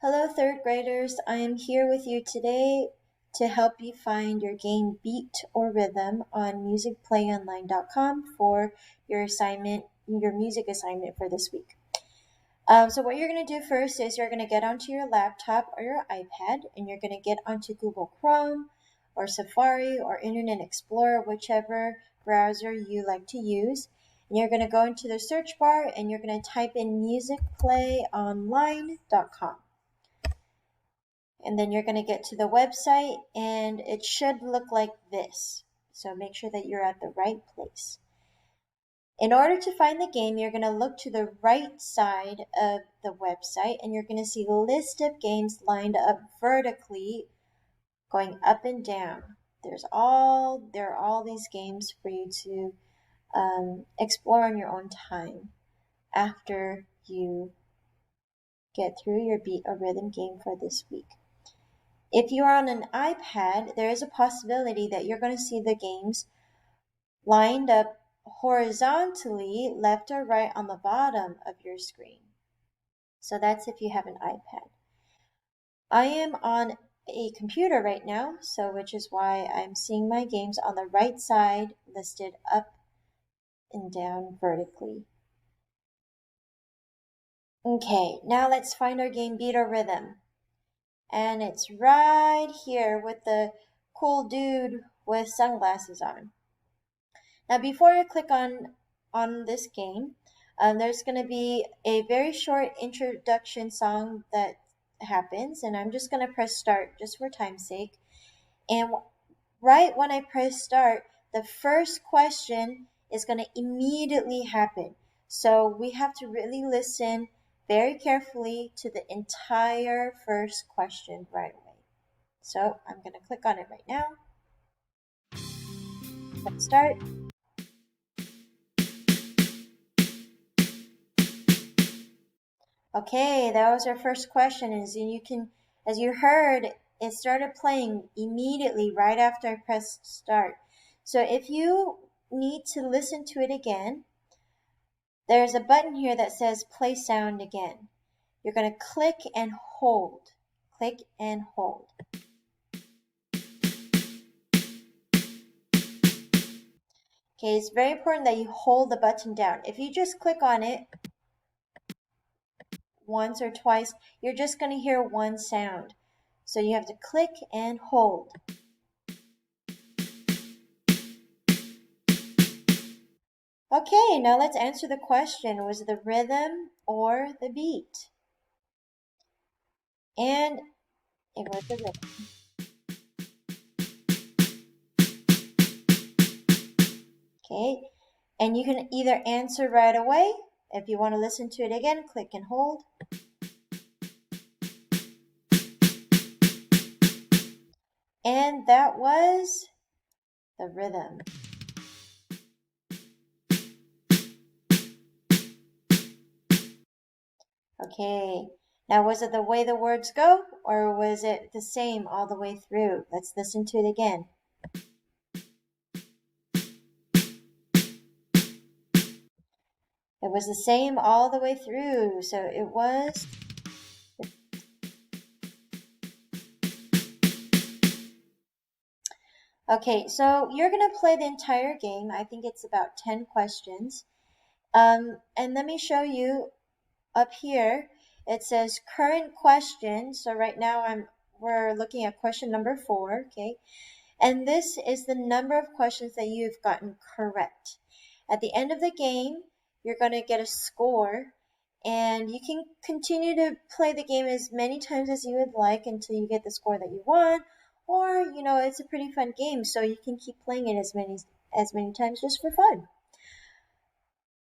Hello, third graders. I am here with you today to help you find your game beat or rhythm on musicplayonline.com for your music assignment for this week. So what you're going to do first is you're going to get onto your laptop or your iPad and you're going to get onto Google Chrome or Safari or Internet Explorer, whichever browser you like to use. And you're going to go into the search bar and you're going to type in musicplayonline.com. And then you're going to get to the website and it should look like this. So make sure that you're at the right place. In order to find the game, you're going to look to the right side of the website and you're going to see a list of games lined up vertically going up and down. There are all these games for you to explore on your own time after you get through your beat or rhythm game for this week. If you're on an iPad, there is a possibility that you're going to see the games lined up horizontally, left or right on the bottom of your screen. So that's if you have an iPad. I am on a computer right now, which is why I'm seeing my games on the right side listed up and down vertically. Okay, now let's find our game beat or rhythm. And it's right here with the cool dude with sunglasses on. Now before I click on this game, there's going to be a very short introduction song that happens, and I'm just going to press start just for time's sake. And right when I press start, the first question is going to immediately happen. So we have to really listen very carefully to the entire first question right away. So I'm going to click on it right now. Let's start. Okay, that was our first question. As you heard, it started playing immediately right after I pressed start. So if you need to listen to it again, there's a button here that says play sound again. You're going to click and hold. Click and hold. Okay, it's very important that you hold the button down. If you just click on it once or twice, you're just going to hear one sound. So you have to click and hold. Okay, now let's answer the question. Was it the rhythm or the beat? And it was the rhythm. Okay, and you can either answer right away. If you want to listen to it again, click and hold. And that was the rhythm. Okay, now was it the way the words go, or was it the same all the way through? Let's listen to it again. It was the same all the way through, so it was... Okay, so you're going to play the entire game. I think it's about 10 questions. And let me show you up here. It says current question. So right now we're looking at question number 4, okay? And this is the number of questions that you've gotten correct. At the end of the game, you're going to get a score, and you can continue to play the game as many times as you would like until you get the score that you want. Or, it's a pretty fun game, so you can keep playing it as many times just for fun.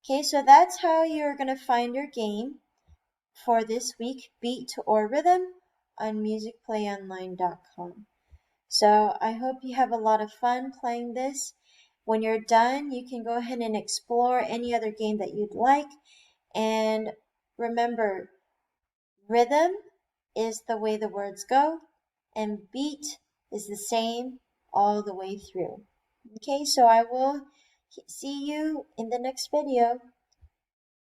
Okay, so that's how you're going to find your game for this week, beat or rhythm, on musicplayonline.com. So I hope you have a lot of fun playing this. When you're done, you can go ahead and explore any other game that you'd like. And remember, rhythm is the way the words go, and beat is the same all the way through. Okay, so I will see you in the next video.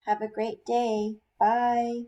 Have a great day. Bye.